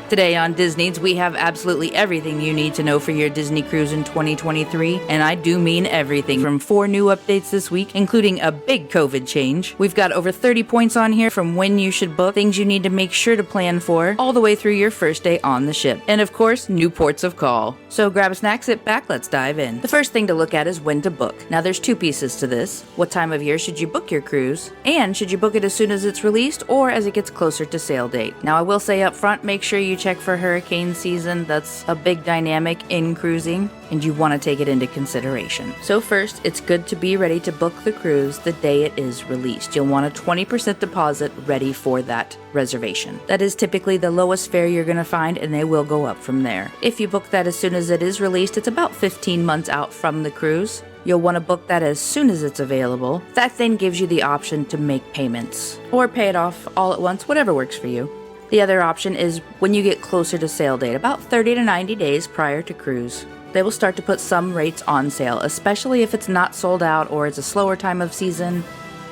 Today on DisNEEDS, we have absolutely everything you need to know for your Disney cruise in 2023, and I do mean everything, from 4 new updates this week, including a big COVID change. We've got over 30 points on here from when you should book, things you need to make sure to plan for, all the way through your first day on the ship, and of course, new ports of call. So grab a snack, sit back, let's dive in. The first thing to look at is when to book. Now there's 2 pieces to this. What time of year should you book your cruise? And should you book it as soon as it's released or as it gets closer to sail date? Now I will say up front, make sure you check for hurricane season. That's a big dynamic in cruising, and you want to take it into consideration. So first, it's good to be ready to book the cruise the day it is released. You'll want a 20% deposit ready for that reservation. That is typically the lowest fare you're going to find, and they will go up from there. If you book that as soon as it is released, it's about 15 months out from the cruise. You'll want to book that as soon as it's available. That then gives you the option to make payments or pay it off all at once, whatever works for you. The other option is when you get closer to sail date, about 30 to 90 days prior to cruise. They will start to put some rates on sale, especially if it's not sold out or it's a slower time of season.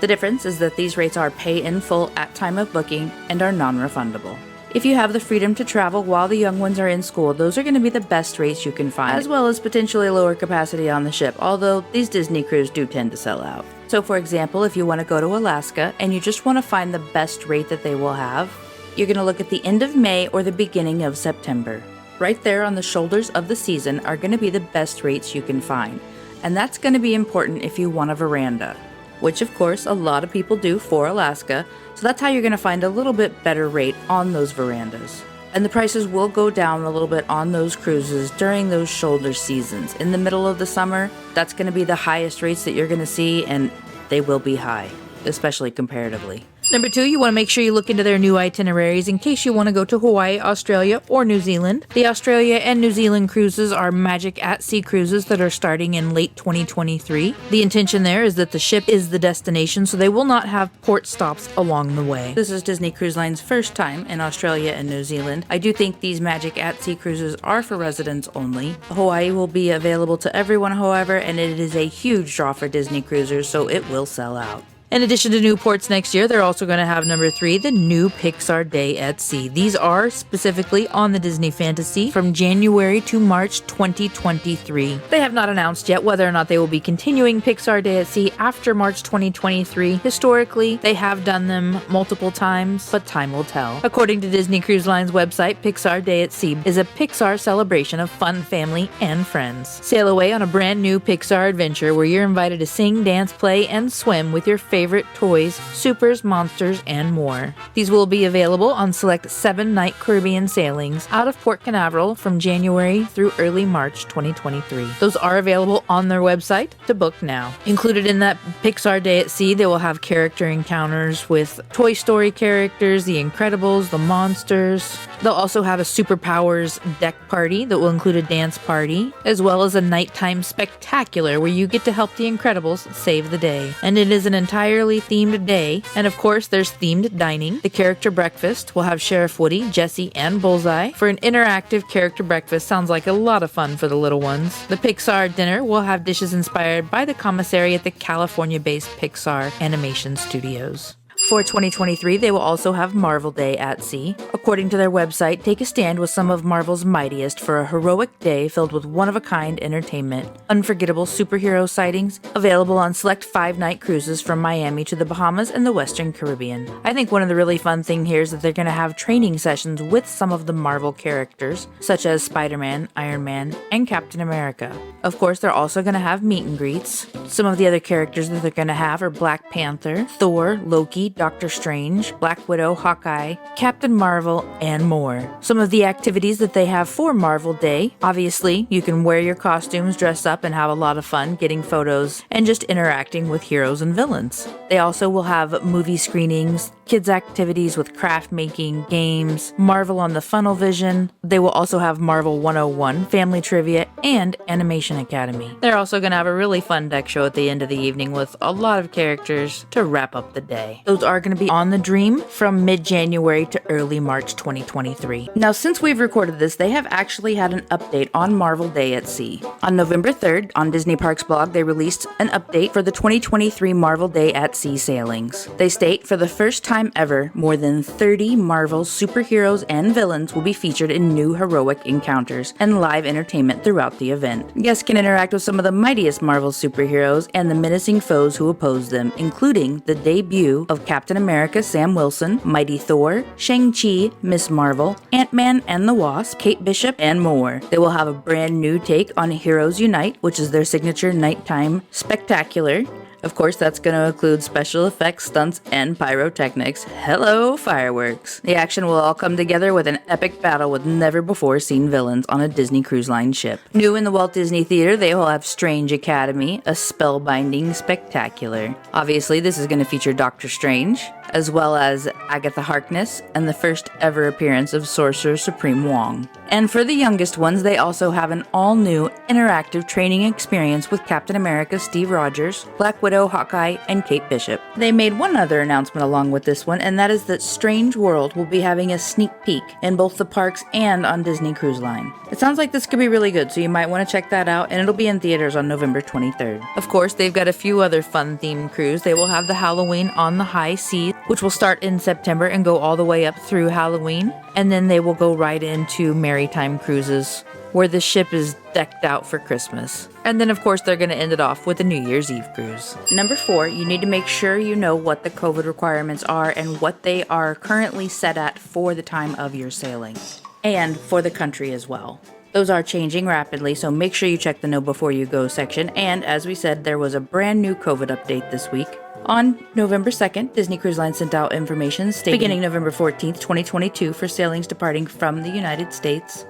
The difference is that these rates are pay in full at time of booking and are non-refundable. If you have the freedom to travel while the young ones are in school, those are going to be the best rates you can find, as well as potentially lower capacity on the ship, although these Disney cruises do tend to sell out. So for example, if you want to go to Alaska and you just want to find the best rate that they will have, you're going to look at the end of May or the beginning of September. Right there on the shoulders of the season are going to be the best rates you can find. And that's going to be important if you want a veranda, which of course a lot of people do for Alaska. So that's how you're going to find a little bit better rate on those verandas. And the prices will go down a little bit on those cruises during those shoulder seasons. In the middle of the summer, that's going to be the highest rates that you're going to see, and they will be high, especially comparatively. Number 2, you want to make sure you look into their new itineraries in case you want to go to Hawaii, Australia, or New Zealand. The Australia and New Zealand cruises are Magic at Sea cruises that are starting in late 2023. The intention there is that the ship is the destination, so they will not have port stops along the way. This is Disney Cruise Line's first time in Australia and New Zealand. I do think these Magic at Sea cruises are for residents only. Hawaii will be available to everyone, however, and it is a huge draw for Disney cruisers, so it will sell out. In addition to new ports next year, they're also going to have number 3, the new Pixar Day at Sea. These are specifically on the Disney Fantasy from January to March 2023. They have not announced yet whether or not they will be continuing Pixar Day at Sea after March 2023. Historically, they have done them multiple times, but time will tell. According to Disney Cruise Line's website, Pixar Day at Sea is a Pixar celebration of fun, family, and friends. Sail away on a brand new Pixar adventure where you're invited to sing, dance, play, and swim with your favorite toys, supers, monsters, and more. These will be available on select 7-night Caribbean sailings out of Port Canaveral from January through early March 2023. Those are available on their website to book now. Included in that Pixar Day at Sea, they will have character encounters with Toy Story characters, The Incredibles, the Monsters. They'll also have a Superpowers deck party that will include a dance party, as well as a nighttime spectacular where you get to help the Incredibles save the day. And it is an entirely themed day, and of course there's themed dining. The character breakfast will have Sheriff Woody, Jessie, and Bullseye for an interactive character breakfast. Sounds like a lot of fun for the little ones. The Pixar dinner will have dishes inspired by the commissary at the California-based Pixar Animation Studios. For 2023, they will also have Marvel Day at Sea. According to their website, take a stand with some of Marvel's mightiest for a heroic day filled with one-of-a-kind entertainment. Unforgettable superhero sightings, available on select 5-night cruises from Miami to the Bahamas and the Western Caribbean. I think one of the really fun things here is that they're going to have training sessions with some of the Marvel characters, such as Spider-Man, Iron Man, and Captain America. Of course, they're also going to have meet and greets. Some of the other characters that they're going to have are Black Panther, Thor, Loki, Doctor Strange, Black Widow, Hawkeye, Captain Marvel, and more. Some of the activities that they have for Marvel Day: obviously, you can wear your costumes, dress up, and have a lot of fun getting photos and just interacting with heroes and villains. They also will have movie screenings, kids activities with craft making, games, Marvel on the Funnel Vision. They will also have Marvel 101, Family Trivia, and Animation Academy. They're also going to have a really fun deck show at the end of the evening with a lot of characters to wrap up the day. Those are going to be on the Dream from mid-January to early March 2023. Now, since we've recorded this, they have actually had an update on Marvel Day at Sea. On November 3rd, on Disney Parks blog, they released an update for the 2023 Marvel Day at Sea sailings. They state, for the first time time ever, more than 30 Marvel superheroes and villains will be featured in new heroic encounters and live entertainment throughout the event. Guests can interact with some of the mightiest Marvel superheroes and the menacing foes who oppose them, including the debut of Captain America Sam Wilson, Mighty Thor, Shang-Chi, Miss Marvel, Ant-Man and the Wasp, Kate Bishop, and more. They will have a brand new take on Heroes Unite, which is their signature nighttime spectacular. Of course, that's going to include special effects, stunts, and pyrotechnics. Hello, fireworks. The action will all come together with an epic battle with never-before-seen villains on a Disney Cruise Line ship. New in the Walt Disney Theater, they will have Strange Academy, a spellbinding spectacular. Obviously, this is going to feature Doctor Strange, as well as Agatha Harkness, and the first ever appearance of Sorcerer Supreme Wong. And for the youngest ones, they also have an all-new interactive training experience with Captain America Steve Rogers, Black Widow, Hawkeye, and Kate Bishop. They made one other announcement along with this one, and that is that Strange World will be having a sneak peek in both the parks and on Disney Cruise Line. It sounds like this could be really good, so you might want to check that out, and it'll be in theaters on November 23rd. Of course, they've got a few other fun themed cruises. They will have the Halloween on the High Seas, which will start in September and go all the way up through Halloween, and then they will go right into Maritime Cruises, where the ship is decked out for Christmas. And then of course they're going to end it off with a New Year's Eve cruise. Number 4, you need to make sure you know what the COVID requirements are and what they are currently set at for the time of your sailing, and for the country as well. Those are changing rapidly, so make sure you check the Know Before You Go section. And as we said, there was a brand new COVID update this week. On November 2nd, Disney Cruise Line sent out information stating beginning November 14th, 2022 for sailings departing from the United States.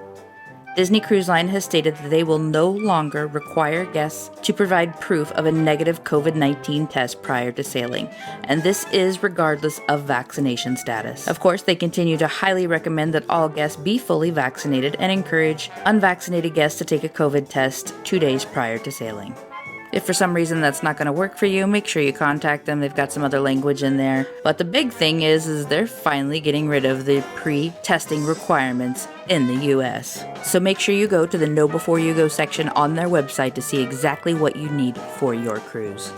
Disney Cruise Line has stated that they will no longer require guests to provide proof of a negative COVID-19 test prior to sailing, and this is regardless of vaccination status. Of course, they continue to highly recommend that all guests be fully vaccinated and encourage unvaccinated guests to take a COVID test 2 days prior to sailing. If for some reason that's not going to work for you, make sure you contact them. They've got some other language in there. But the big thing is they're finally getting rid of the pre-testing requirements in the US. So make sure you go to the Know Before You Go section on their website to see exactly what you need for your cruise.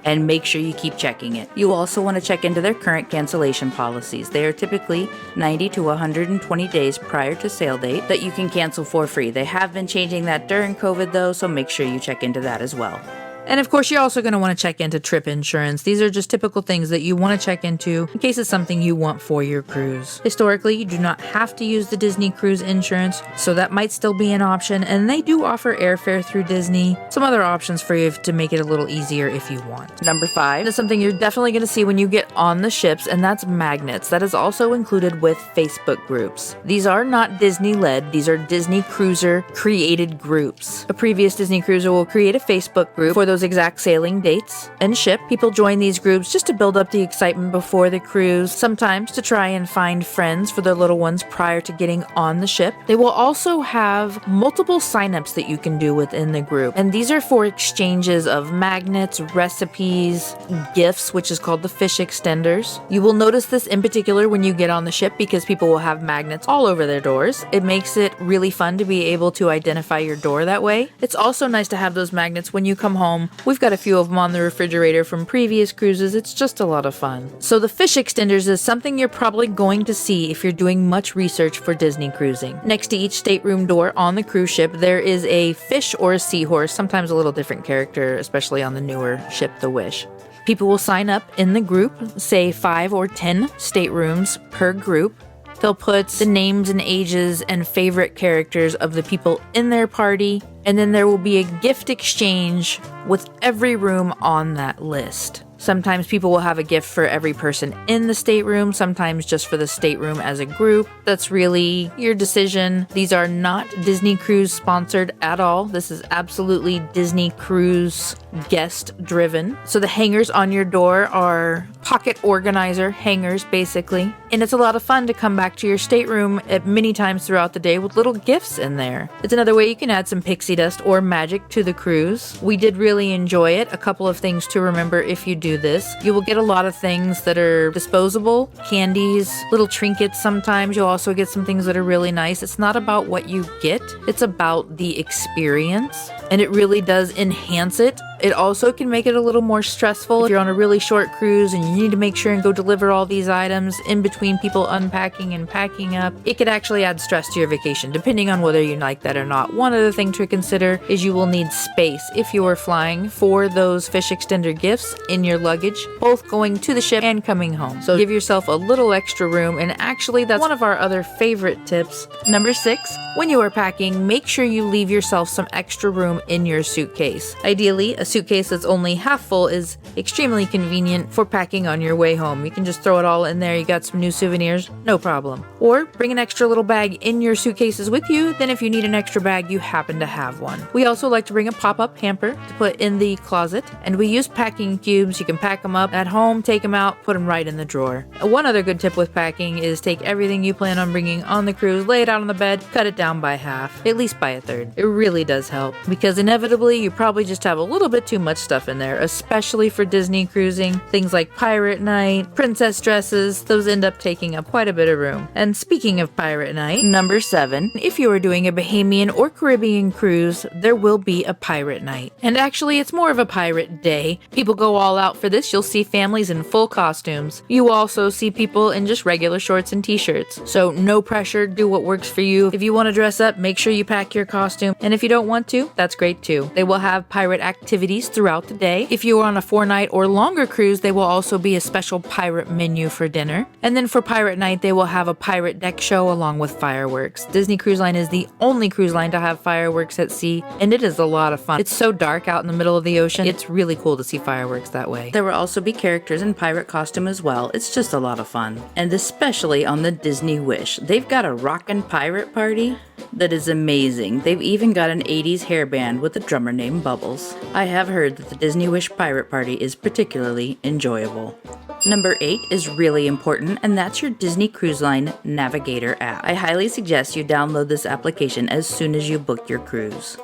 And make sure you keep checking it. You also want to check into their current cancellation policies. They are typically 90 to 120 days prior to sail date that you can cancel for free. They have been changing that during COVID though, so make sure you check into that as well. And of course, you're also going to want to check into trip insurance. These are just typical things that you want to check into in case it's something you want for your cruise. Historically, you do not have to use the Disney Cruise Insurance, so that might still be an option. And they do offer airfare through Disney. Some other options for you to make it a little easier if you want. Number 5 is something you're definitely going to see when you get on the ships, and that's magnets. That is also included with Facebook groups. These are not Disney-led. These are Disney Cruiser created groups. A previous Disney cruiser will create a Facebook group for those exact sailing dates and ship. People join these groups just to build up the excitement before the cruise, sometimes to try and find friends for their little ones prior to getting on the ship. They will also have multiple signups that you can do within the group, and these are for exchanges of magnets, recipes, gifts, which is called the fish extenders. You will notice this in particular when you get on the ship because people will have magnets all over their doors. It makes it really fun to be able to identify your door that way. It's also nice to have those magnets when you come home. We've got a few of them on the refrigerator from previous cruises. It's just a lot of fun. So the fish extenders is something you're probably going to see if you're doing much research for Disney cruising. Next to each stateroom door on the cruise ship, there is a fish or a seahorse, sometimes a little different character, especially on the newer ship, the Wish. People will sign up in the group, say 5 or 10 staterooms per group. They'll put the names and ages and favorite characters of the people in their party, and then there will be a gift exchange with every room on that list. Sometimes people will have a gift for every person in the stateroom, sometimes just for the stateroom as a group. That's really your decision. These are not Disney Cruise sponsored at all. This is absolutely Disney Cruise guest driven. So the hangers on your door are pocket organizer hangers basically. And it's a lot of fun to come back to your stateroom at many times throughout the day with little gifts in there. It's another way you can add some pixie dust or magic to the cruise. We did really enjoy it. A couple of things to remember if you do this. You will get a lot of things that are disposable, candies, little trinkets sometimes. You'll also get some things that are really nice. It's not about what you get, it's about the experience. And it really does enhance it It also can make it a little more stressful if you're on a really short cruise and you need to make sure and go deliver all these items in between people unpacking and packing up. It could actually add stress to your vacation, depending on whether you like that or not. One other thing to consider is you will need space if you are flying for those fish extender gifts in your luggage, both going to the ship and coming home. So give yourself a little extra room, and actually that's one of our other favorite tips. Number 6, when you are packing, make sure you leave yourself some extra room in your suitcase. Ideally, a suitcase that's only half full is extremely convenient for packing on your way home. You can just throw it all in there, you got some new souvenirs, no problem. Or bring an extra little bag in your suitcases with you, then if you need an extra bag, you happen to have one. We also like to bring a pop-up hamper to put in the closet, and we use packing cubes. You can pack them up at home, take them out, put them right in the drawer. One other good tip with packing is take everything you plan on bringing on the cruise, lay it out on the bed, cut it down by half, at least by a third. It really does help, because inevitably you probably just have a little bit too much stuff in there, especially for Disney cruising. Things like pirate night, princess dresses, those end up taking up quite a bit of room. And speaking of pirate night, number 7, if you are doing a Bahamian or Caribbean cruise, there will be a pirate night. And actually, it's more of a pirate day. People go all out for this. You'll see families in full costumes. You also see people in just regular shorts and t-shirts. So no pressure, do what works for you. If you want to dress up, make sure you pack your costume. And if you don't want to, that's great too. They will have pirate activities throughout the day. If you are on a 4-night or longer cruise, they will also be a special pirate menu for dinner. And then for pirate night, they will have a pirate deck show along with fireworks. Disney Cruise Line is the only cruise line to have fireworks at sea, and it is a lot of fun. It's so dark out in the middle of the ocean. It's really cool to see fireworks that way. There will also be characters in pirate costume as well. It's just a lot of fun. And especially on the Disney Wish. They've got a rockin' pirate party that is amazing. They've even got an 80s hair band with a drummer named Bubbles. I have heard that the Disney Wish pirate party is particularly enjoyable. Number 8 is really important, and that's your Disney Cruise Line Navigator app. I highly suggest you download this application as soon as you book your cruise.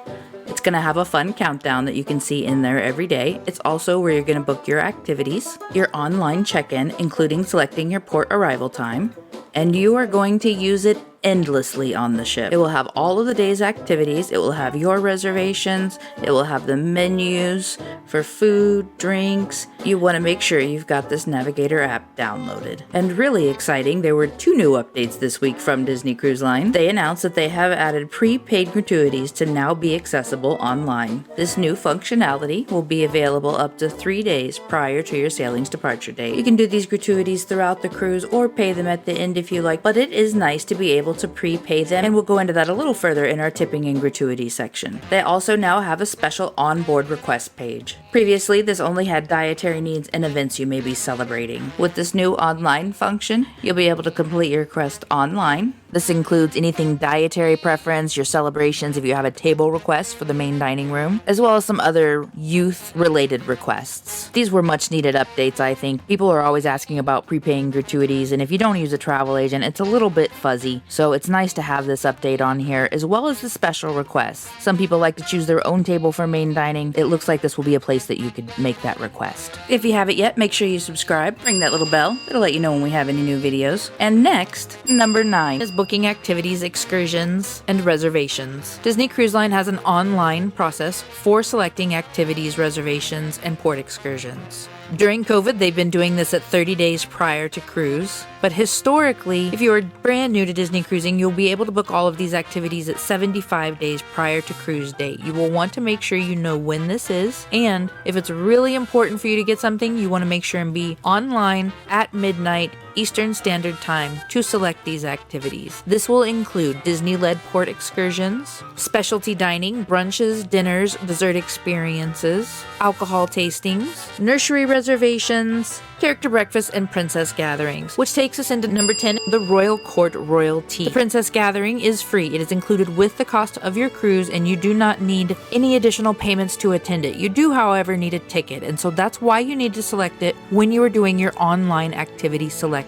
It's going to have a fun countdown that you can see in there every day. It's also where you're going to book your activities, your online check-in, including selecting your port arrival time, and you are going to use it endlessly on the ship. It will have all of the day's activities, it will have your reservations, it will have the menus for food, drinks. You want to make sure you've got this Navigator app downloaded. And really exciting, there were 2 new updates this week from Disney Cruise Line. They announced that they have added prepaid gratuities to now be accessible online. This new functionality will be available up to 3 days prior to your sailing's departure date. You can do these gratuities throughout the cruise or pay them at the end if you like, but it is nice to be able to prepay them, and we'll go into that a little further in our tipping and gratuity section. They also now have a special onboard request page. Previously, this only had dietary needs and events you may be celebrating. With this new online function, you'll be able to complete your request online. This includes anything dietary preference, your celebrations if you have a table request for the main dining room, as well as some other youth-related requests. These were much needed updates, I think. People are always asking about prepaying gratuities, and if you don't use a travel agent, it's a little bit fuzzy. So it's nice to have this update on here, as well as the special requests. Some people like to choose their own table for main dining. It looks like this will be a place that you could make that request. If you haven't yet, make sure you subscribe, ring that little bell. It'll let you know when we have any new videos. And next, number 9 is booking activities, excursions, and reservations. Disney Cruise Line has an online process for selecting activities, reservations, and port excursions. During COVID, they've been doing this at 30 days prior to cruise, but historically, if you are brand new to Disney cruising, you'll be able to book all of these activities at 75 days prior to cruise date. You will want to make sure you know when this is, and if it's really important for you to get something, you want to make sure and be online at midnight Eastern Standard Time to select these activities. This will include Disney-led port excursions, specialty dining, brunches, dinners, dessert experiences, alcohol tastings, nursery reservations, character breakfasts, and princess gatherings, which takes us into number 10, the Royal Court Royal Tea. The princess gathering is free. It is included with the cost of your cruise, and you do not need any additional payments to attend it. You do, however, need a ticket, and so that's why you need to select it when you are doing your online activity selections.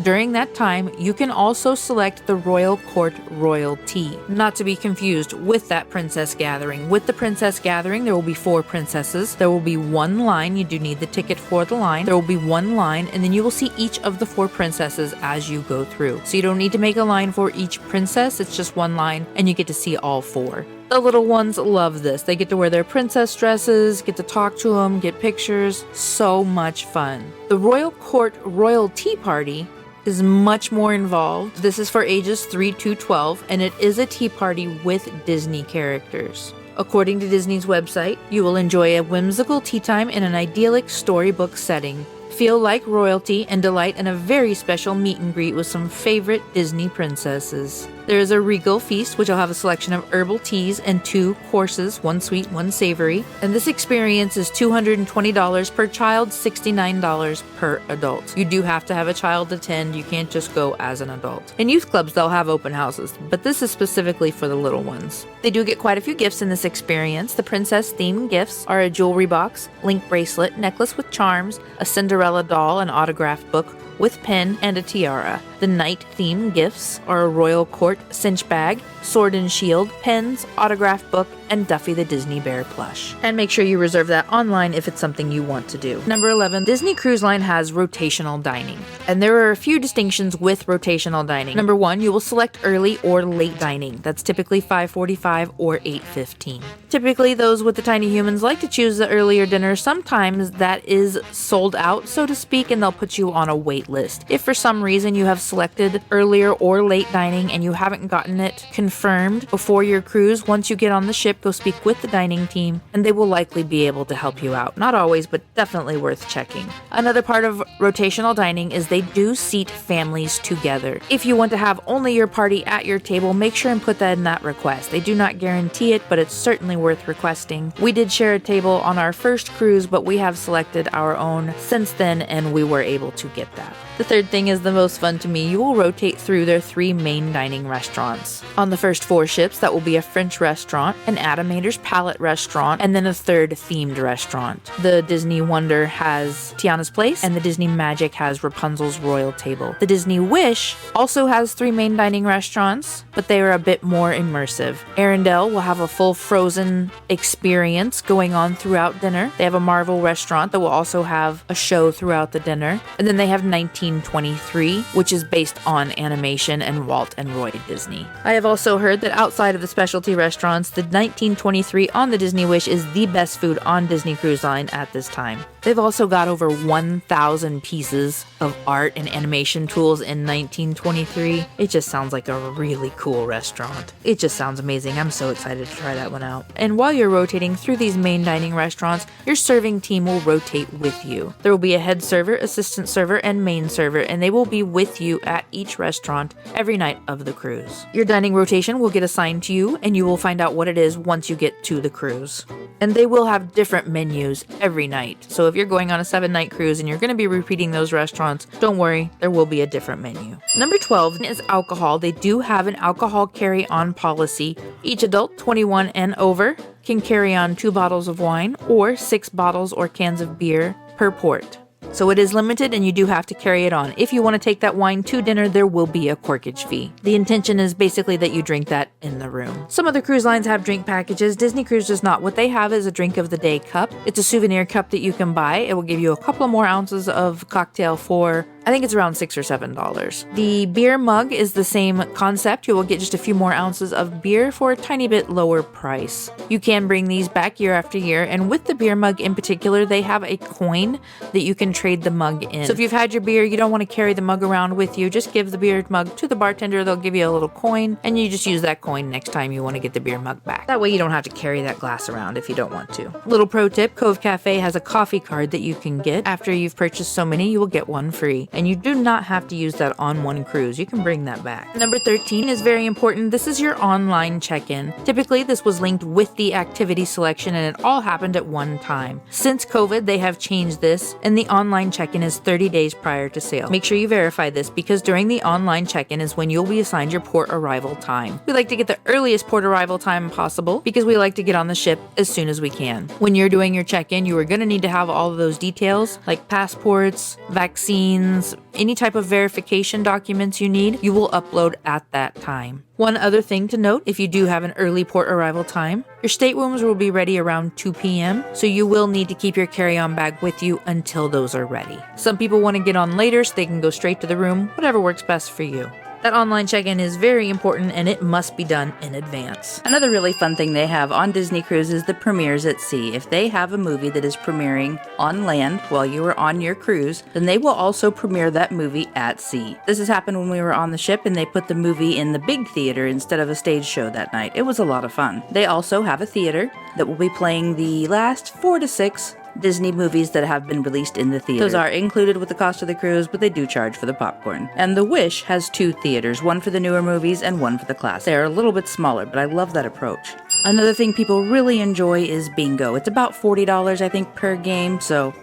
During that time, you can also select the Royal Court Royal Tea, not to be confused with that princess gathering. With the princess gathering, there will be 4 princesses. There will be 1 line. You do need the ticket for the line. There will be 1 line, and then you will see each of the 4 princesses as you go through. So you don't need to make a line for each princess, it's just 1 line, and you get to see all 4. The little ones love this. They get to wear their princess dresses, get to talk to them, get pictures. So much fun. The Royal Court Royal Tea Party is much more involved. This is for ages 3 to 12, and it is a tea party with Disney characters. According to Disney's website, you will enjoy a whimsical tea time in an idyllic storybook setting. Feel like royalty and delight in a very special meet and greet with some favorite Disney princesses. There is a regal feast, which will have a selection of herbal teas and 2 courses, 1 sweet, 1 savory. And this experience is $220 per child, $69 per adult. You do have to have a child attend. You can't just go as an adult. In youth clubs, they'll have open houses, but this is specifically for the little ones. They do get quite a few gifts in this experience. The princess-themed gifts are a jewelry box, link bracelet, necklace with charms, a Cinderella doll, an autograph book with pen, and a tiara. The night-themed gifts are a royal court cinch bag, sword and shield, pens, autograph book, and Duffy the Disney Bear plush. And make sure you reserve that online if it's something you want to do. Number 11, Disney Cruise Line has rotational dining. And there are a few distinctions with rotational dining. Number 1, you will select early or late dining. That's typically 5:45 or 8:15. Typically, those with the tiny humans like to choose the earlier dinner. Sometimes that is sold out, so to speak, and they'll put you on a wait list. If for some reason you have selected earlier or late dining and you haven't gotten it confirmed before your cruise, once you get on the ship, go speak with the dining team and they will likely be able to help you out. Not always, but definitely worth checking. Another part of rotational dining is they do seat families together. If you want to have only your party at your table, make sure and put that in that request. They do not guarantee it, but it's certainly worth requesting. We did share a table on our first cruise, but we have selected our own since then and we were able to get that. The third thing is the most fun to me. You will rotate through their 3 main dining restaurants. On the first 4 ships, that will be a French restaurant, an Animator's Palette restaurant, and then a 3rd themed restaurant. The Disney Wonder has Tiana's Place, and the Disney Magic has Rapunzel's Royal Table. The Disney Wish also has 3 main dining restaurants, but they are a bit more immersive. Arendelle will have a full Frozen experience going on throughout dinner. They have a Marvel restaurant that will also have a show throughout the dinner. And then they have 1923, which is based on animation and Walt and Roy Disney. I have also heard that outside of the specialty restaurants, the 1923 on the Disney Wish is the best food on Disney Cruise Line at this time. They've also got over 1,000 pieces of art and animation tools in 1923. It just sounds like a really cool restaurant. It just sounds amazing. I'm so excited to try that one out. And while you're rotating through these main dining restaurants, your serving team will rotate with you. There will be a head server, assistant server, and main server, and they will be with you at each restaurant every night of the cruise. Your dining rotation will get assigned to you, and you will find out what it is once you get to the cruise. And they will have different menus every night. So if you're going on a 7-night cruise and you're going to be repeating those restaurants, don't worry, there will be a different menu. Number 12 is alcohol. They do have an alcohol carry-on policy. Each adult 21 and over can carry on 2 bottles of wine or 6 bottles or cans of beer per port. So it is limited and you do have to carry it on. If you want to take that wine to dinner, there will be a corkage fee. The intention is basically that you drink that in the room. Some other cruise lines have drink packages. Disney Cruise does not. What they have is a drink of the day cup. It's a souvenir cup that you can buy. It will give you a couple more ounces of cocktail for, I think it's around $6 or $7. The beer mug is the same concept. You will get just a few more ounces of beer for a tiny bit lower price. You can bring these back year after year, and with the beer mug in particular, they have a coin that you can trade the mug in. So if you've had your beer, you don't want to carry the mug around with you, just give the beer mug to the bartender. They'll give you a little coin, and you just use that coin next time you want to get the beer mug back. That way you don't have to carry that glass around if you don't want to. Little pro tip, Cove Cafe has a coffee card that you can get. After you've purchased so many, you will get one free. And you do not have to use that on one cruise. You can bring that back. Number 13 is very important. This is your online check-in. Typically, this was linked with the activity selection and it all happened at one time. Since COVID, they have changed this and the online check-in is 30 days prior to sail. Make sure you verify this because during the online check-in is when you'll be assigned your port arrival time. We like to get the earliest port arrival time possible because we like to get on the ship as soon as we can. When you're doing your check-in, you are going to need to have all of those details like passports, vaccines, any type of verification documents you need, you will upload at that time. One other thing to note, if you do have an early port arrival time, your staterooms will be ready around 2 p.m., so you will need to keep your carry-on bag with you until those are ready. Some people want to get on later so they can go straight to the room, whatever works best for you. That online check-in is very important and it must be done in advance. Another really fun thing they have on Disney Cruise is the premieres at sea. If they have a movie that is premiering on land while you are on your cruise, then they will also premiere that movie at sea. This has happened when we were on the ship and they put the movie in the big theater instead of a stage show that night. It was a lot of fun. They also have a theater that will be playing the last 4 to 6 Disney movies that have been released in the theater. Those are included with the cost of the cruise, but they do charge for the popcorn. And the Wish has 2 theaters, one for the newer movies and one for the classics. They are a little bit smaller, but I love that approach. Another thing people really enjoy is bingo. It's about $40, I think, per game, so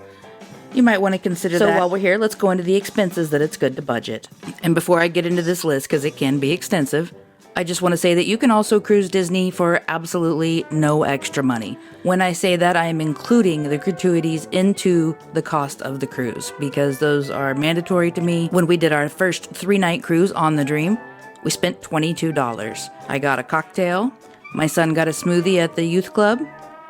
you might want to consider that. So while we're here, let's go into the expenses that it's good to budget. And before I get into this list, because it can be extensive, I just want to say that you can also cruise Disney for absolutely no extra money. When I say that, I am including the gratuities into the cost of the cruise because those are mandatory to me. When we did our first 3-night cruise on the Dream, we spent $22. I got a cocktail, my son got a smoothie at the youth club,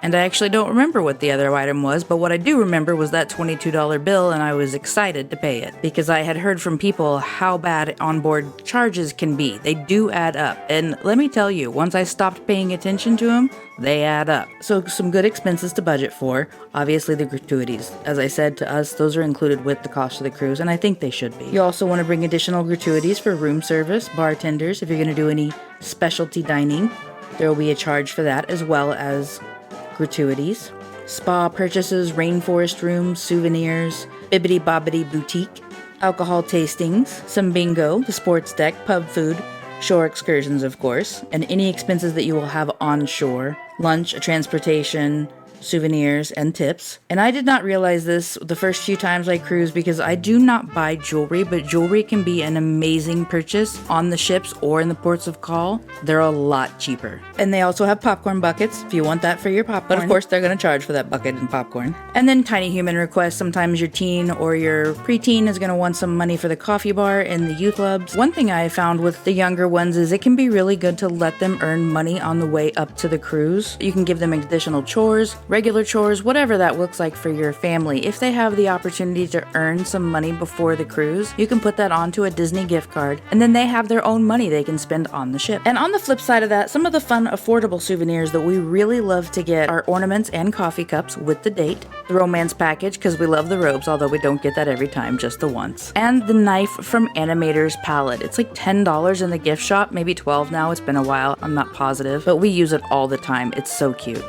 and I actually don't remember what the other item was, but what I do remember was that $22 bill, and I was excited to pay it because I had heard from people how bad onboard charges can be. They do add up, and let me tell you, once I stopped paying attention to them, they add up. So some good expenses to budget for. Obviously the gratuities. As I said, to us, those are included with the cost of the cruise, and I think they should be. You also want to bring additional gratuities for room service, bartenders, if you're going to do any specialty dining. There will be a charge for that, as well as gratuities, spa purchases, Rainforest Room, souvenirs, Bibbidi Bobbidi boutique, alcohol tastings, some bingo, the sports deck, pub food, shore excursions of course, and any expenses that you will have on shore, lunch, transportation, souvenirs, and tips. And I did not realize this the first few times I cruise because I do not buy jewelry, but jewelry can be an amazing purchase on the ships or in the ports of call. They're a lot cheaper. And they also have popcorn buckets if you want that for your popcorn. But of course, they're going to charge for that bucket and popcorn. And then tiny human requests. Sometimes your teen or your preteen is going to want some money for the coffee bar in the youth clubs. One thing I found with the younger ones is it can be really good to let them earn money on the way up to the cruise. You can give them additional chores, regular chores, whatever that looks like for your family. If they have the opportunity to earn some money before the cruise, you can put that onto a Disney gift card, and then they have their own money they can spend on the ship. And on the flip side of that, some of the fun, affordable souvenirs that we really love to get are ornaments and coffee cups with the date, the romance package, because we love the robes, although we don't get that every time, just the once, and the knife from Animator's palette. It's like $10 in the gift shop, maybe $12 now. It's been a while, I'm not positive, but we use it all the time. It's so cute.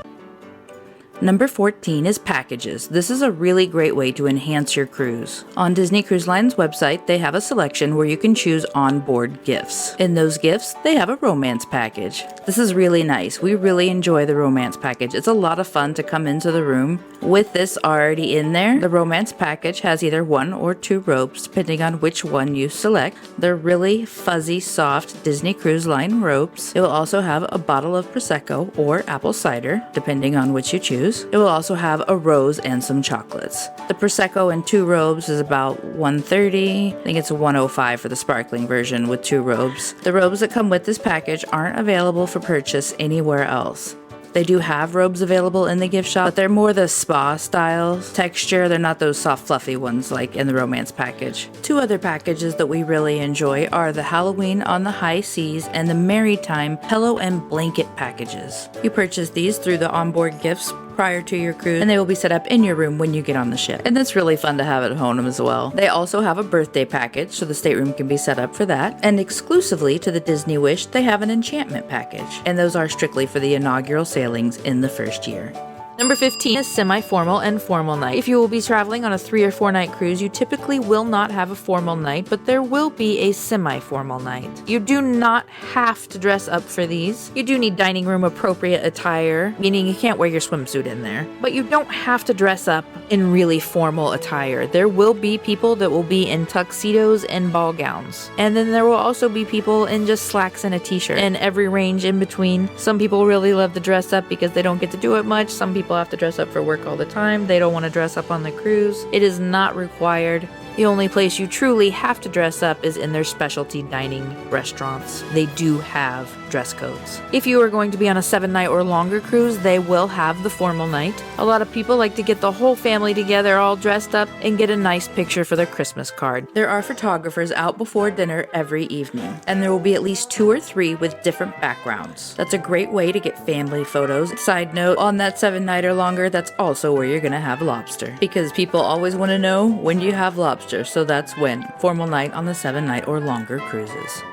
Number 14 is packages. This is a really great way to enhance your cruise. On Disney Cruise Line's website, they have a selection where you can choose onboard gifts. In those gifts, they have a romance package. This is really nice. We really enjoy the romance package. It's a lot of fun to come into the room with this already in there. The romance package has either 1 or 2 robes, depending on which one you select. They're really fuzzy, soft Disney Cruise Line robes. It will also have a bottle of Prosecco or apple cider, depending on which you choose. It will also have a rose and some chocolates. The Prosecco and 2 robes is about $130. I think it's $105 for the sparkling version with 2 robes. The robes that come with this package aren't available for purchase anywhere else. They do have robes available in the gift shop, but they're more the spa style texture. They're not those soft fluffy ones like in the romance package. 2 other packages that we really enjoy are the Halloween on the High Seas and the Maritime pillow and blanket packages. You purchase these through the onboard gifts prior to your cruise, and they will be set up in your room when you get on the ship. And that's really fun to have at home as well. They also have a birthday package, so the stateroom can be set up for that. And exclusively to the Disney Wish, they have an enchantment package. And those are strictly for the inaugural sailings in the first year. Number 15 is semi-formal and formal night. If you will be traveling on a 3 or 4 night cruise, you typically will not have a formal night, but there will be a semi-formal night. You do not have to dress up for these. You do need dining room appropriate attire, meaning you can't wear your swimsuit in there, but you don't have to dress up in really formal attire. There will be people that will be in tuxedos and ball gowns. And then there will also be people in just slacks and a t-shirt and every range in between. Some people really love to dress up because they don't get to do it much. Some people have to dress up for work all the time. They don't want to dress up on the cruise. It is not required. The only place you truly have to dress up is in their specialty dining restaurants. They do have dress codes. If you are going to be on a 7-night or longer cruise, they will have the formal night. A lot of people like to get the whole family together all dressed up and get a nice picture for their Christmas card. There are photographers out before dinner every evening, and there will be at least 2 or 3 with different backgrounds. That's a great way to get family photos. Side note, on that 7-night or longer, that's also where you're gonna have lobster, because people always want to know when do you have lobster, so that's when. Formal night on the 7-night or longer cruises.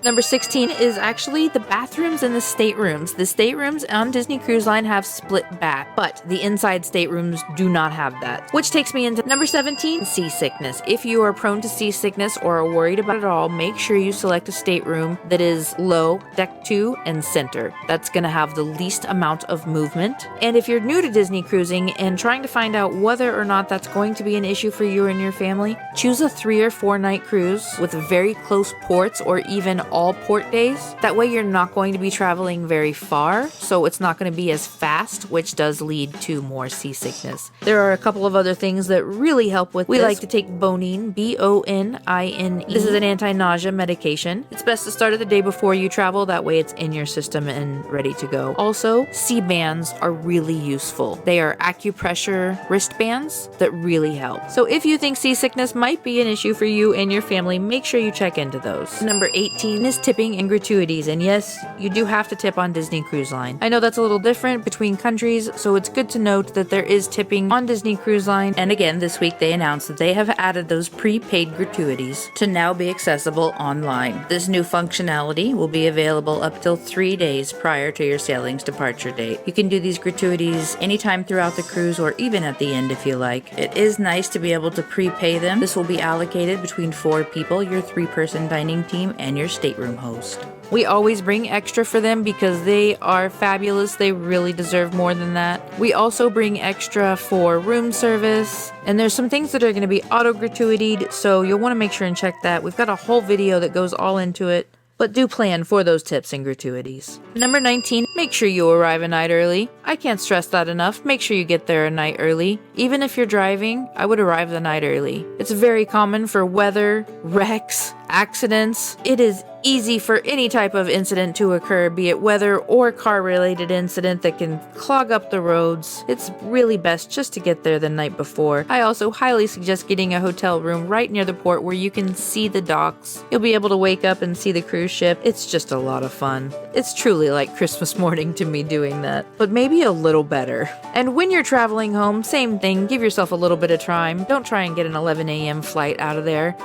Number 16 is actually the bathrooms and the staterooms. The staterooms on Disney Cruise Line have split bath, but the inside staterooms do not have that. Which takes me into number 17, seasickness. If you are prone to seasickness or are worried about it all, make sure you select a stateroom that is low, deck 2, and center. That's going to have the least amount of movement. And if you're new to Disney cruising and trying to find out whether or not that's going to be an issue for you and your family, choose a 3 or 4 night cruise with very close ports or even all port days. That way you're not going to be traveling very far, so it's not going to be as fast, which does lead to more seasickness. There are a couple of other things that really help with this. We like to take Bonine, B-O-N-I-N-E. This is an anti-nausea medication. It's best to start it the day before you travel, that way it's in your system and ready to go. Also, C-bands are really useful. They are acupressure wristbands that really help. So if you think seasickness might be an issue for you and your family, make sure you check into those. Number 18 is tipping and gratuities, and yes, you do have to tip on Disney Cruise Line. I know that's a little different between countries, so it's good to note that there is tipping on Disney Cruise Line. And again, this week they announced that they have added those prepaid gratuities to now be accessible online. This new functionality will be available up till 3 days prior to your sailing's departure date. You can do these gratuities anytime throughout the cruise or even at the end if you like. It is nice to be able to prepay them. This will be allocated between 4 people, your 3-person dining team, and your stateroom host. We always bring extra for them because they are fabulous. They really deserve more than that. We also bring extra for room service, and there's some things that are going to be auto-gratuitied, so you'll want to make sure and check that. We've got a whole video that goes all into it, but do plan for those tips and gratuities. Number 19, make sure you arrive a night early. I can't stress that enough. Make sure you get there a night early. Even if you're driving, I would arrive the night early. It's very common for weather, wrecks, accidents. It is easy for any type of incident to occur, be it weather or car-related incident that can clog up the roads. It's really best just to get there the night before. I also highly suggest getting a hotel room right near the port where you can see the docks. You'll be able to wake up and see the cruise ship. It's just a lot of fun. It's truly like Christmas morning to me doing that, but maybe a little better. And when you're traveling home, same thing, give yourself a little bit of time. Don't try and get an 11 a.m. flight out of there.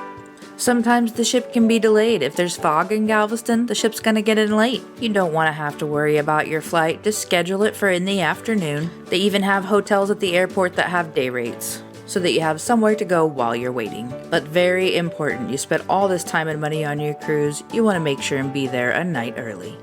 Sometimes the ship can be delayed. If there's fog in Galveston, the ship's gonna get in late. You don't want to have to worry about your flight. Just schedule it for in the afternoon. They even have hotels at the airport that have day rates, so that you have somewhere to go while you're waiting. But very important, you spent all this time and money on your cruise, you want to make sure and be there a night early.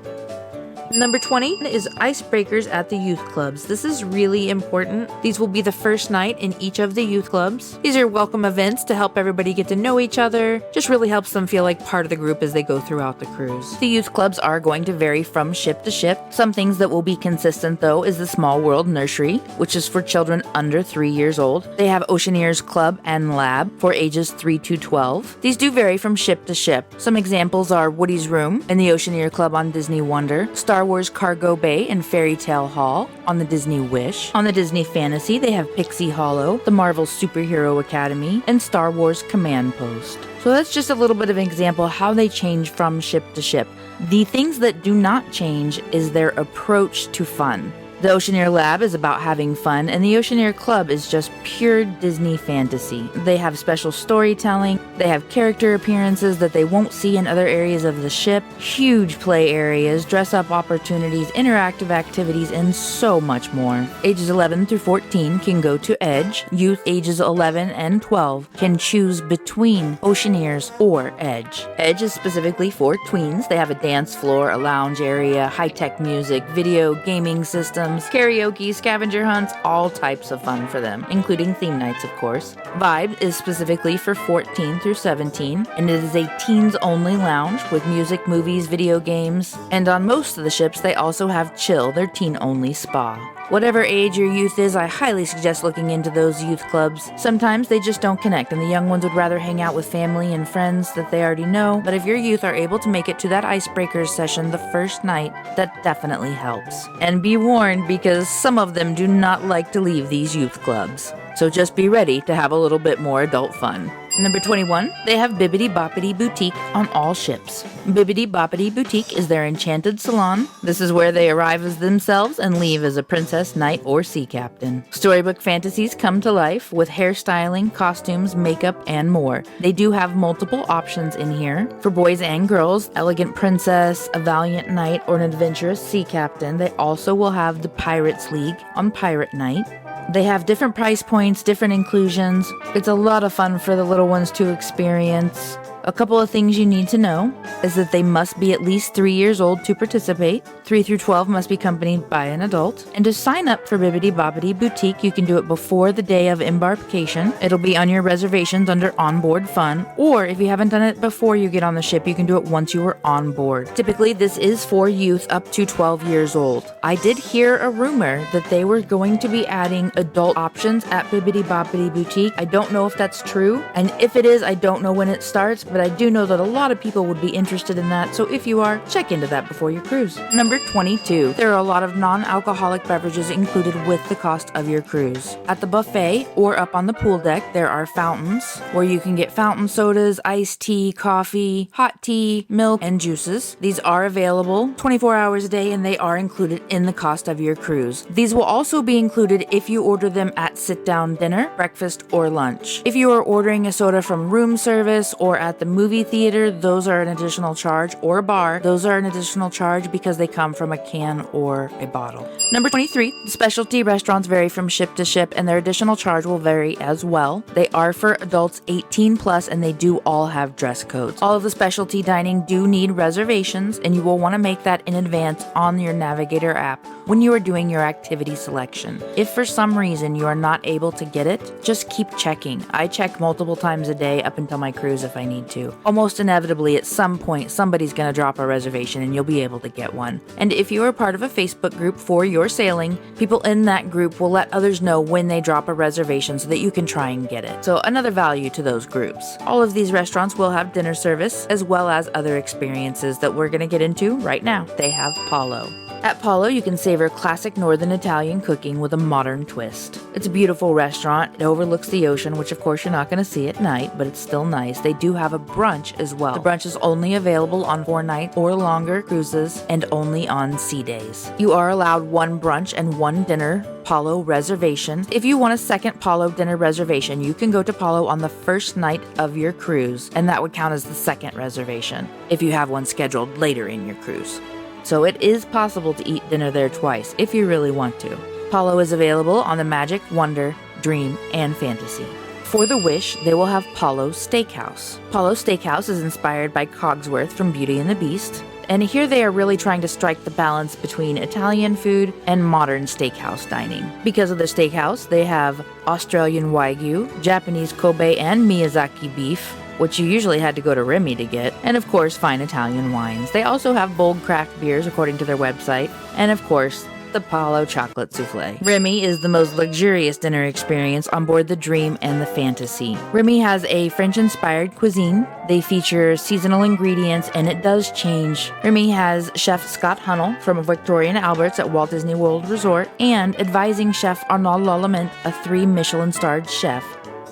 Number 20 is Icebreakers at the youth clubs. This is really important. These will be the first night in each of the youth clubs. These are welcome events to help everybody get to know each other. Just really helps them feel like part of the group as they go throughout the cruise. The youth clubs are going to vary from ship to ship. Some things that will be consistent though is the Small World Nursery, which is for children under 3 years old. They have Oceaneers Club and Lab for ages 3 to 12. These do vary from ship to ship. Some examples are Woody's Room and the Oceaneer Club on Disney Wonder, Star Wars Cargo Bay and Fairy Tale Hall on the Disney Wish. On the Disney Fantasy, they have Pixie Hollow, the Marvel Superhero Academy, and Star Wars Command Post. So that's just a little bit of an example how they change from ship to ship. The things that do not change is their approach to fun. The Oceaneer Lab is about having fun, and the Oceaneer Club is just pure Disney fantasy. They have special storytelling, they have character appearances that they won't see in other areas of the ship, huge play areas, dress-up opportunities, interactive activities, and so much more. Ages 11 through 14 can go to Edge. Youth ages 11 and 12 can choose between Oceaneers or Edge. Edge is specifically for tweens. They have a dance floor, a lounge area, high-tech music, video, gaming systems, games, karaoke, scavenger hunts, all types of fun for them, including theme nights, of course. Vibe is specifically for 14 through 17, and it is a teens-only lounge with music, movies, video games, and on most of the ships they also have Chill, their teen-only spa. Whatever age your youth is, I highly suggest looking into those youth clubs. Sometimes they just don't connect, and the young ones would rather hang out with family and friends that they already know, but if your youth are able to make it to that Icebreakers session the first night, that definitely helps. And be warned, because some of them do not like to leave these youth clubs. So just be ready to have a little bit more adult fun. Number 21, they have Bibbidi Bobbidi Boutique on all ships. Bibbidi Bobbidi Boutique is their enchanted salon. This is where they arrive as themselves and leave as a princess, knight, or sea captain. Storybook fantasies come to life with hairstyling, costumes, makeup, and more. They do have multiple options in here. For boys and girls, elegant princess, a valiant knight, or an adventurous sea captain. They also will have the Pirates League on Pirate Night. They have different price points, different inclusions. It's a lot of fun for the little ones to experience. A couple of things you need to know is that they must be at least 3 years old to participate. 3 through 12 must be accompanied by an adult. And to sign up for Bibbidi Bobbidi Boutique, you can do it before the day of embarkation. It'll be on your reservations under onboard fun, or if you haven't done it before you get on the ship, you can do it once you are on board. Typically, this is for youth up to 12 years old. I did hear a rumor that they were going to be adding adult options at Bibbidi Bobbidi Boutique. I don't know if that's true, and if it is, I don't know when it starts, but I do know that a lot of people would be interested in that, so if you are, check into that before your cruise. Number 22. There are a lot of non-alcoholic beverages included with the cost of your cruise. At the buffet or up on the pool deck, there are fountains where you can get fountain sodas, iced tea, coffee, hot tea, milk, and juices. These are available 24 hours a day, and they are included in the cost of your cruise. These will also be included if you order them at sit-down dinner, breakfast, or lunch. If you are ordering a soda from room service or at the movie theater, those are an additional charge, or a bar, those are an additional charge because they come from a can or a bottle. Number 23, specialty restaurants vary from ship to ship, and their additional charge will vary as well. They are for adults 18 plus, and they do all have dress codes. All of the specialty dining do need reservations, and you will want to make that in advance on your Navigator app when you are doing your activity selection. If for some reason you are not able to get it, just keep checking. I check multiple times a day up until my cruise if I need to. Almost inevitably, at some point, somebody's going to drop a reservation and you'll be able to get one. And if you are part of a Facebook group for your sailing, people in that group will let others know when they drop a reservation so that you can try and get it. So another value to those groups. All of these restaurants will have dinner service as well as other experiences that we're going to get into right now. They have Palo. At Palo, you can savor classic Northern Italian cooking with a modern twist. It's a beautiful restaurant. It overlooks the ocean, which of course you're not going to see at night, but it's still nice. They do have a brunch as well. The brunch is only available on 4-night or longer cruises and only on sea days. You are allowed 1 brunch and 1 dinner Palo reservation. If you want a second Palo dinner reservation, you can go to Palo on the first night of your cruise, and that would count as the second reservation if you have one scheduled later in your cruise. So it is possible to eat dinner there twice if you really want to. Palo is available on the Magic, Wonder, Dream, and Fantasy. For the Wish, they will have Palo Steakhouse. Palo Steakhouse is inspired by Cogsworth from Beauty and the Beast, and here they are really trying to strike the balance between Italian food and modern steakhouse dining. Because of their steakhouse, they have Australian Wagyu, Japanese Kobe and Miyazaki beef, which you usually had to go to Remy to get, and of course fine Italian wines. They also have bold craft beers according to their website, and of course the Palo chocolate souffle. Remy is the most luxurious dinner experience on board the Dream and the Fantasy. Remy has a French-inspired cuisine. They feature seasonal ingredients, and it does change. Remy has Chef Scott Hunnell from Victoria and Albert's at Walt Disney World Resort, and advising Chef Arnaud Lallement, a 3 Michelin-starred chef,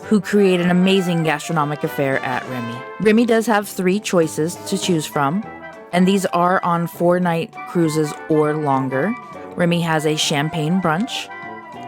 who create an amazing gastronomic affair at Remy. Remy does have 3 choices to choose from, and these are on 4-night cruises or longer. Remy has a champagne brunch,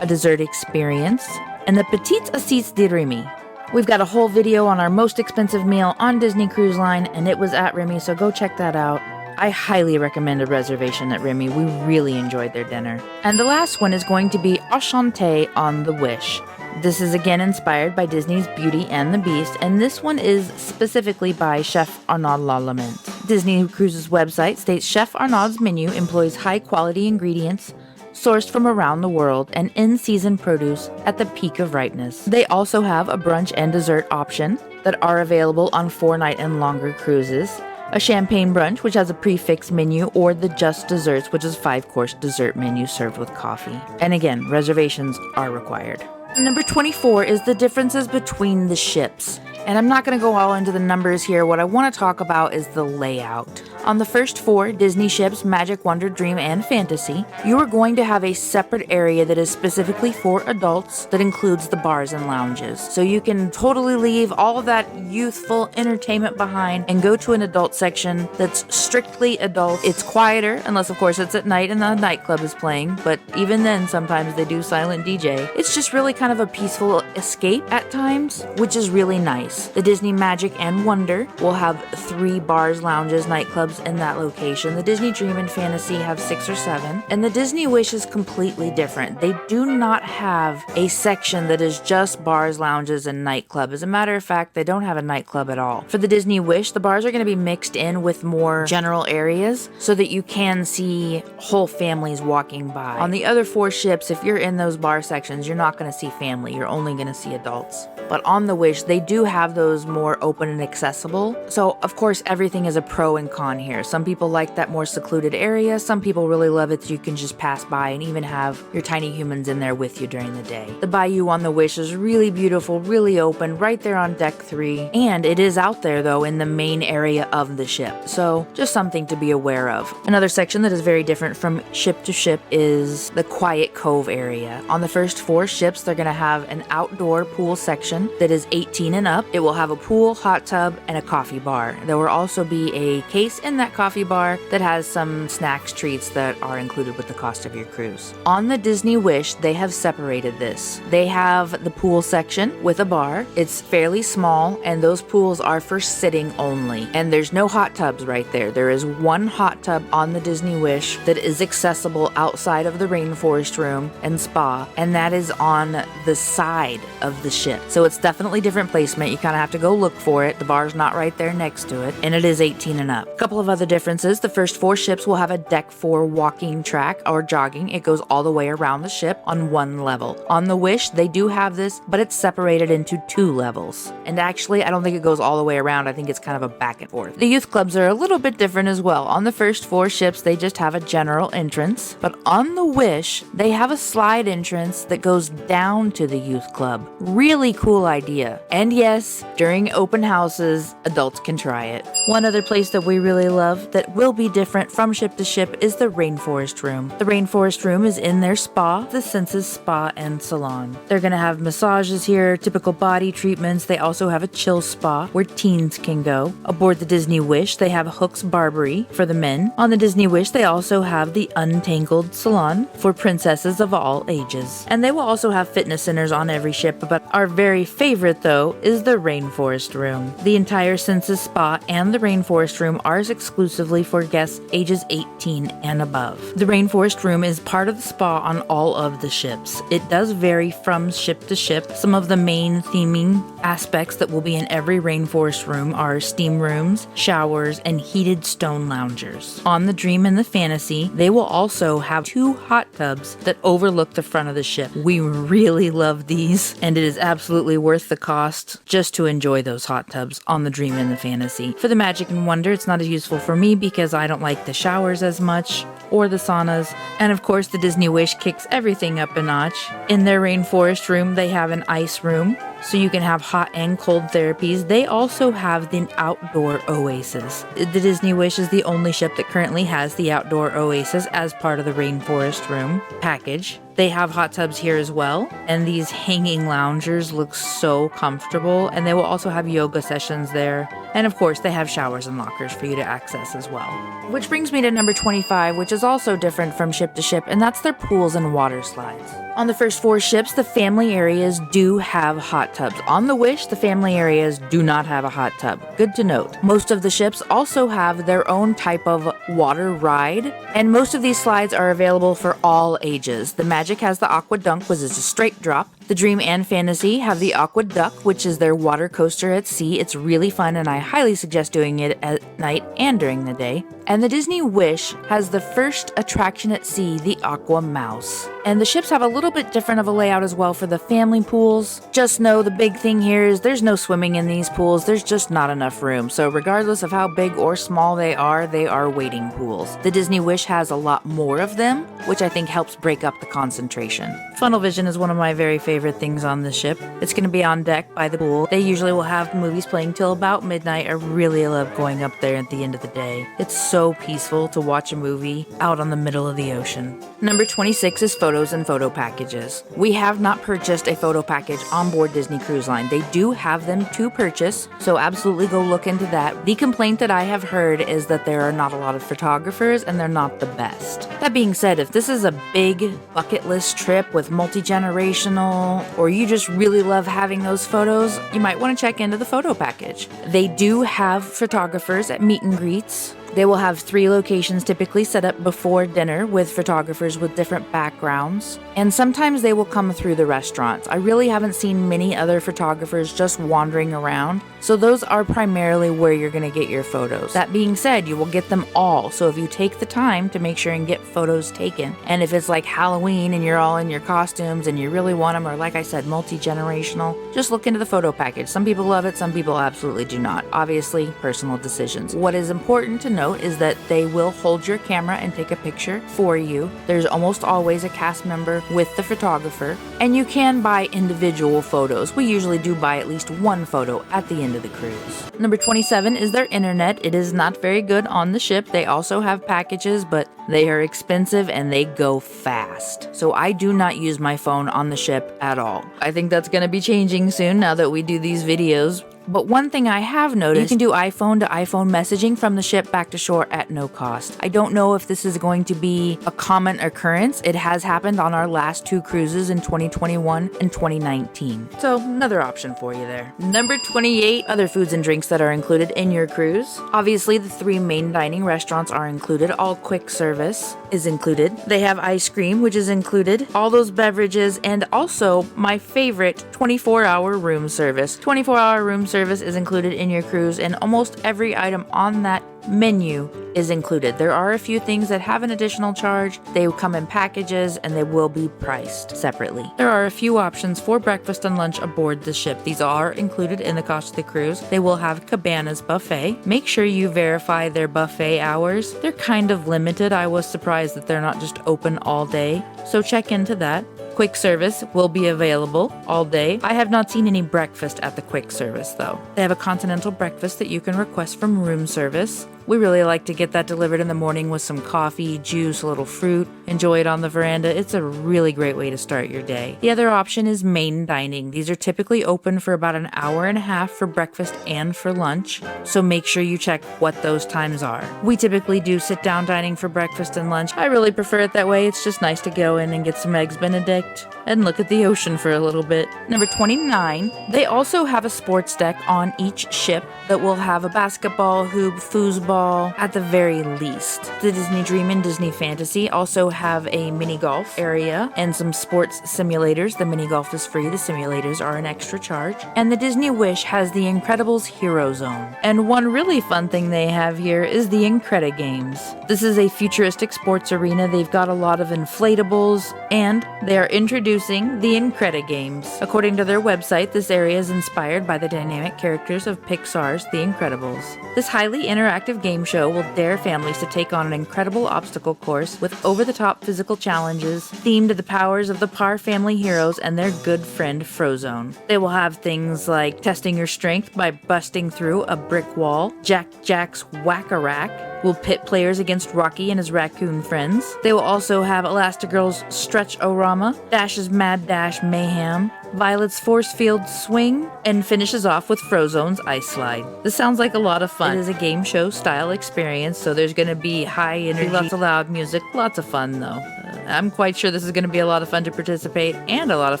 a dessert experience, and the Petites Assises de Remy. We've got a whole video on our most expensive meal on Disney Cruise Line, and it was at Remy, so go check that out. I highly recommend a reservation at Remy. We really enjoyed their dinner. And the last one is going to be Enchanté on the Wish. This is again inspired by Disney's Beauty and the Beast, and this one is specifically by Chef Arnaud Lallement. Disney Cruises website states Chef Arnaud's menu employs high-quality ingredients, sourced from around the world, and in-season produce at the peak of ripeness. They also have a brunch and dessert option that are available on 4-night and longer cruises, a champagne brunch, which has a prefix menu, or the just desserts, which is a 5-course dessert menu served with coffee. And again, reservations are required. Number 24 is the differences between the ships. And I'm not going to go all into the numbers here. What I want to talk about is the layout. On the first 4 Disney ships, Magic, Wonder, Dream, and Fantasy, you are going to have a separate area that is specifically for adults that includes the bars and lounges. So you can totally leave all of that youthful entertainment behind and go to an adult section that's strictly adult. It's quieter, unless of course it's at night and the nightclub is playing, but even then sometimes they do silent DJ. It's just really kind of a peaceful escape at times, which is really nice. The Disney Magic and Wonder will have 3 bars, lounges, nightclubs in that location. The Disney Dream and Fantasy have 6 or 7. And the Disney Wish is completely different. They do not have a section that is just bars, lounges, and nightclub. As a matter of fact, they don't have a nightclub at all. For the Disney Wish, the bars are going to be mixed in with more general areas so that you can see whole families walking by. On the other 4 ships, if you're in those bar sections, you're not going to see family. You're only going to see adults. But on the Wish, they do have those more open and accessible. So, of course, everything is a pro and con here. Some people like that more secluded area. Some people really love it that you can just pass by and even have your tiny humans in there with you during the day. The bayou on the Wish is really beautiful, really open, right there on deck 3. And it is out there, though, in the main area of the ship. So, just something to be aware of. Another section that is very different from ship to ship is the Quiet Cove area. On the first 4 ships, they're going to have an outdoor pool section that is 18 and up. It will have a pool, hot tub, and a coffee bar. There will also be a case in that coffee bar that has some snacks, treats that are included with the cost of your cruise. On the Disney Wish, they have separated this. They have the pool section with a bar. It's fairly small, and those pools are for sitting only. And there's no hot tubs right there. There is 1 hot tub on the Disney Wish that is accessible outside of the Rainforest Room and Spa, and that is on the side of the ship. So it's definitely different placement. You kind of have to go look for it. The bar's not right there next to it, and it is 18 and up. A couple of other differences. The first 4 ships will have a deck 4 walking track or jogging. It goes all the way around the ship on 1 level. On the Wish, they do have this, but it's separated into 2 levels. And actually, I don't think it goes all the way around. I think it's kind of a back and forth. The youth clubs are a little bit different as well. On the first 4 ships, they just have a general entrance, but on the Wish, they have a slide entrance that goes down to the youth club. Really cool idea. And yes, during open houses, adults can try it. One other place that we really love that will be different from ship to ship is the Rainforest Room. The Rainforest Room is in their spa, the Senses Spa and Salon. They're going to have massages here, typical body treatments. They also have a chill spa where teens can go. Aboard the Disney Wish, they have Hook's Barbery for the men. On the Disney Wish, they also have the Untangled Salon for princesses of all ages. And they will also have fitness centers on every ship, but our very favorite though is the Rainforest Room. The entire Senses Spa and the Rainforest Room are exclusively for guests ages 18 and above. The Rainforest Room is part of the spa on all of the ships. It does vary from ship to ship. Some of the main theming aspects that will be in every Rainforest Room are steam rooms, showers, and heated stone loungers. On the Dream and the Fantasy, they will also have 2 hot tubs that overlook the front of the ship. We really love these, and it is absolutely worth the cost just to enjoy those hot tubs on the Dream and the Fantasy. For the Magic and Wonder, it's not as useful for me because I don't like the showers as much or the saunas. And of course, the Disney Wish kicks everything up a notch. In their Rainforest Room, they have an ice room, so you can have hot and cold therapies. They also have the outdoor oasis. The Disney Wish is the only ship that currently has the outdoor oasis as part of the Rainforest Room package. They have hot tubs here as well, and these hanging loungers look so comfortable, and they will also have yoga sessions there. And of course, they have showers and lockers for you to access as well. Which brings me to number 25, which is also different from ship to ship, and that's their pools and water slides. On the first 4 ships, the family areas do have hot tubs. On the Wish, the family areas do not have a hot tub. Good to note. Most of the ships also have their own type of water ride, and most of these slides are available for all ages. The Magic has the Aqua Dunk, which is a straight drop. The Dream and Fantasy have the Aqua Duck, which is their water coaster at sea. It's really fun and I highly suggest doing it at night and during the day. And the Disney Wish has the first attraction at sea, the Aqua Mouse. And the ships have a little bit different of a layout as well for the family pools. Just know the big thing here is there's no swimming in these pools. There's just not enough room. So regardless of how big or small they are wading pools. The Disney Wish has a lot more of them, which I think helps break up the concentration. Funnel vision is one of my very favorite things on the ship. It's going to be on deck by the pool. They usually will have movies playing till about midnight. I really love going up there at the end of the day. It's so peaceful to watch a movie out on the middle of the ocean. Number 26 is photos and photo packages. We have not purchased a photo package on board Disney Cruise Line. They do have them to purchase, so absolutely go look into that. The complaint that I have heard is that there are not a lot of photographers and they're not the best. That being said, if this is a big bucket list trip with multi-generational, or you just really love having those photos, you might want to check into the photo package. They do have photographers at meet and greets. They will have 3 locations typically set up before dinner with photographers with different backgrounds, and sometimes they will come through the restaurants. I really haven't seen many other photographers just wandering around, so those are primarily where you're going to get your photos. That being said, you will get them all, so if you take the time to make sure and get photos taken, and if it's like Halloween and you're all in your costumes and you really want them, or like I said, multi-generational, just look into the photo package. Some people love it, some people absolutely do not. Obviously, personal decisions. What is important to note is that they will hold your camera and take a picture for you. There's almost always a cast member with the photographer, and you can buy individual photos. We usually do buy at least one photo at the end of the cruise. Number 27 is their internet. It is not very good on the ship. They also have packages, but they are expensive and they go fast. So I do not use my phone on the ship at all. I think that's going to be changing soon now that we do these videos. But one thing I have noticed, you can do iPhone to iPhone messaging from the ship back to shore at no cost. I don't know if this is going to be a common occurrence. It has happened on our last 2 cruises in 2021 and 2019. So another option for you there. Number 28, other foods and drinks that are included in your cruise. Obviously, the 3 main dining restaurants are included. All quick service is included. They have ice cream, which is included. All those beverages, and also my favorite, 24-hour room service. 24-hour room service is included in your cruise, and almost every item on that menu is included. There are a few things that have an additional charge. They come in packages and they will be priced separately. There are a few options for breakfast and lunch aboard the ship. These are included in the cost of the cruise. They will have Cabana's buffet. Make sure you verify their buffet hours. They're kind of limited. I was surprised that they're not just open all day, so check into that. Quick service will be available all day. I have not seen any breakfast at the quick service though. They have a continental breakfast that you can request from room service. We really like to get that delivered in the morning with some coffee, juice, a little fruit. Enjoy it on the veranda. It's a really great way to start your day. The other option is main dining. These are typically open for about an hour and a half for breakfast and for lunch, so make sure you check what those times are. We typically do sit-down dining for breakfast and lunch. I really prefer it that way. It's just nice to go in and get some Eggs Benedict and look at the ocean for a little bit. Number 29, they also have a sports deck on each ship that will have a basketball, hoop, foosball, at the very least. The Disney Dream and Disney Fantasy also have a mini golf area and some sports simulators. The mini golf is free, the simulators are an extra charge. And the Disney Wish has the Incredibles Hero Zone. And one really fun thing they have here is the Incredi Games. This is a futuristic sports arena. They've got a lot of inflatables, and they are introducing the Incredi Games. According to their website, this area is inspired by the dynamic characters of Pixar's The Incredibles. This highly interactive game show will dare families to take on an incredible obstacle course with over-the-top physical challenges themed to the powers of the Parr family heroes and their good friend Frozone. They will have things like testing your strength by busting through a brick wall. Jack's Whack-A-Rack will pit players against Rocky and his raccoon friends. They will also have Elastigirl's Stretch-O-Rama, Dash's Mad Dash Mayhem, Violet's Force Field Swing, and finishes off with Frozone's Ice Slide. This sounds like a lot of fun. It is a game show style experience, so there's going to be high energy, lots of loud music, lots of fun though. I'm quite sure this is going to be a lot of fun to participate and a lot of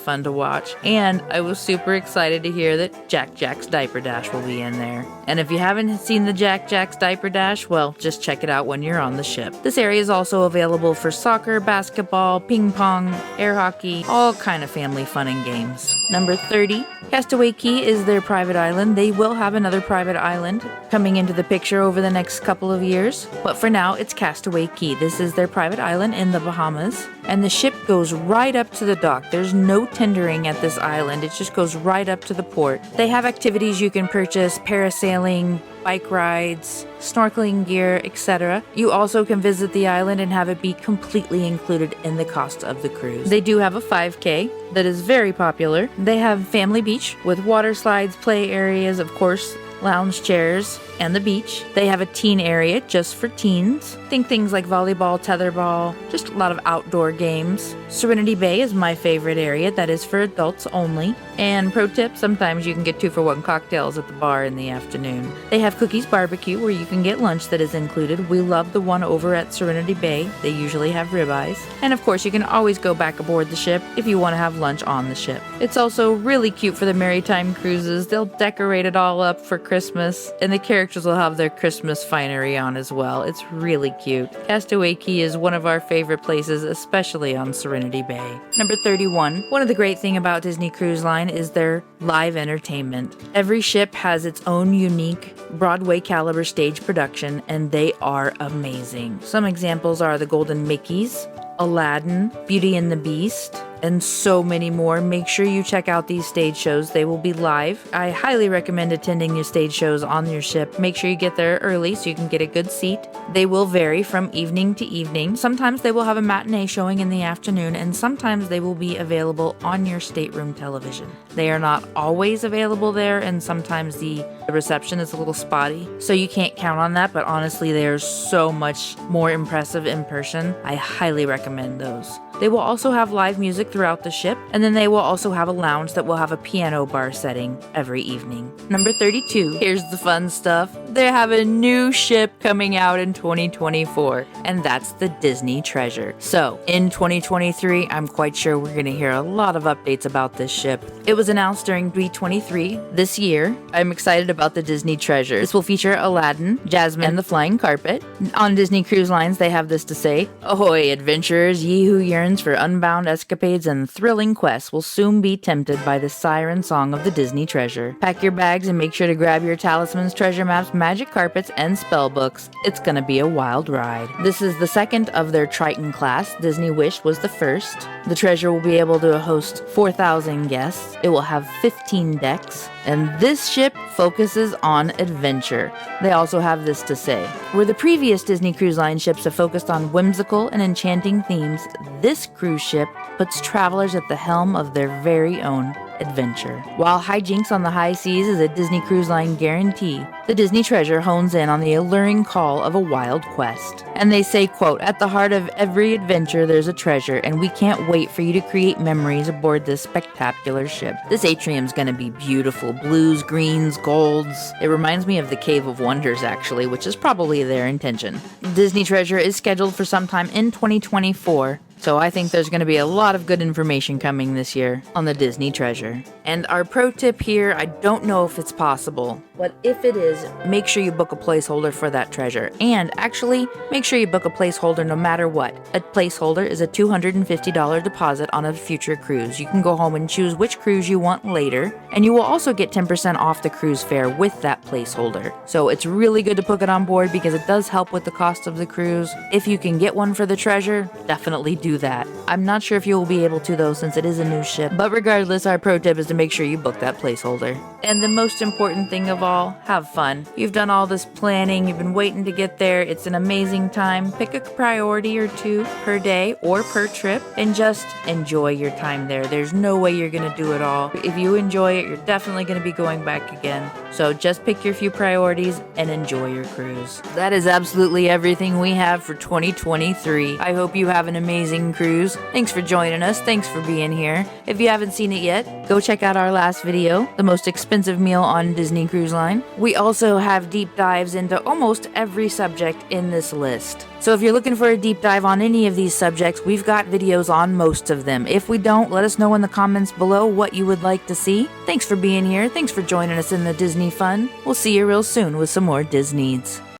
fun to watch. And I was super excited to hear that Jack Jack's Diaper Dash will be in there. And if you haven't seen the Jack Jack's Diaper Dash, well, just check it out when you're on the ship. This area is also available for soccer, basketball, ping pong, air hockey, all kind of family fun and games. Number 30, Castaway Cay is their private island. They will have another private island coming into the picture over the next couple of years, but for now it's Castaway Cay. This is their private island in the Bahamas, and the ship goes right up to the dock. There's no tendering at this island. It just goes right up to the port. They have activities you can purchase, parasailing, bike rides, snorkeling gear, etc. You also can visit the island and have it be completely included in the cost of the cruise. They do have a 5K that is very popular. They have Family Beach with water slides, play areas, of course, lounge chairs, and the beach. They have a teen area just for teens. Think things like volleyball, tetherball, just a lot of outdoor games. Serenity Bay is my favorite area. That is for adults only. And pro tip, sometimes you can get 2-for-1 cocktails at the bar in the afternoon. They have Cookies Barbecue where you can get lunch that is included. We love the one over at Serenity Bay. They usually have ribeyes. And of course, you can always go back aboard the ship if you want to have lunch on the ship. It's also really cute for the Maritime cruises. They'll decorate it all up for Christmas, and the characters will have their Christmas finery on as well. It's really cute. Castaway Cay is one of our favorite places, especially on Serenity Bay. Number 31. One of the great things about Disney Cruise Line is their live entertainment. Every ship has its own unique Broadway caliber stage production, and they are amazing. Some examples are the Golden Mickeys, Aladdin, Beauty and the Beast, and so many more. Make sure you check out these stage shows. They will be live. I highly recommend attending your stage shows on your ship. Make sure you get there early so you can get a good seat. They will vary from evening to evening. Sometimes they will have a matinee showing in the afternoon, and sometimes they will be available on your stateroom television. They are not always available there, and sometimes the reception is a little spotty, so you can't count on that, but honestly, they are so much more impressive in person. I highly recommend those. They will also have live music throughout the ship, and then they will also have a lounge that will have a piano bar setting every evening. Number 32. Here's the fun stuff. They have a new ship coming out in 2024, and that's the Disney Treasure. So, in 2023, I'm quite sure we're going to hear a lot of updates about this ship. It was announced during D23 this year. I'm excited about the Disney Treasure. This will feature Aladdin, Jasmine, and the Flying Carpet. On Disney Cruise Lines, they have this to say: "Ahoy, adventurers, ye who yearn for unbound escapades and thrilling quests will soon be tempted by the siren song of the Disney Treasure. Pack your bags and make sure to grab your talismans, treasure maps, magic carpets, and spell books. It's gonna be a wild ride." This is the second of their Triton class. Disney Wish was the first. The Treasure will be able to host 4,000 guests. It will have 15 decks, and this ship focuses on adventure. They also have this to say: "Where the previous Disney Cruise Line ships have focused on whimsical and enchanting themes, this cruise ship puts travelers at the helm of their very own adventure." While hijinks on the high seas is a Disney Cruise Line guarantee, the Disney Treasure hones in on the alluring call of a wild quest. And they say, quote, "At the heart of every adventure there's a treasure, and we can't wait for you to create memories aboard this spectacular ship." This atrium's gonna be beautiful. Blues, greens, golds. It reminds me of the Cave of Wonders, actually, which is probably their intention. Disney Treasure is scheduled for sometime in 2024. So I think there's going to be a lot of good information coming this year on the Disney Treasure. And our pro tip here, I don't know if it's possible, but if it is, make sure you book a placeholder for that treasure. And actually, make sure you book a placeholder no matter what. A placeholder is a $250 deposit on a future cruise. You can go home and choose which cruise you want later, and you will also get 10% off the cruise fare with that placeholder. So it's really good to put it on board because it does help with the cost of the cruise. If you can get one for the treasure, definitely do that. I'm not sure if you will be able to though, since it is a new ship, but regardless, our pro tip is to make sure you book that placeholder. And the most important thing of all, have fun. You've done all this planning, you've been waiting to get there, it's an amazing time. Pick a priority or two per day or per trip and just enjoy your time there. There's no way you're gonna do it all. If you enjoy it, you're definitely gonna be going back again. So just pick your few priorities and enjoy your cruise. That is absolutely everything we have for 2023. I hope you have an amazing amazing cruise. Thanks for joining us. Thanks for being here. If you haven't seen it yet, go check out our last video, the most expensive meal on Disney Cruise Line. We also have deep dives into almost every subject in this list. So if you're looking for a deep dive on any of these subjects, we've got videos on most of them. If we don't, let us know in the comments below what you would like to see. Thanks for being here. Thanks for joining us in the Disney fun. We'll see you real soon with some more DisNEEDS.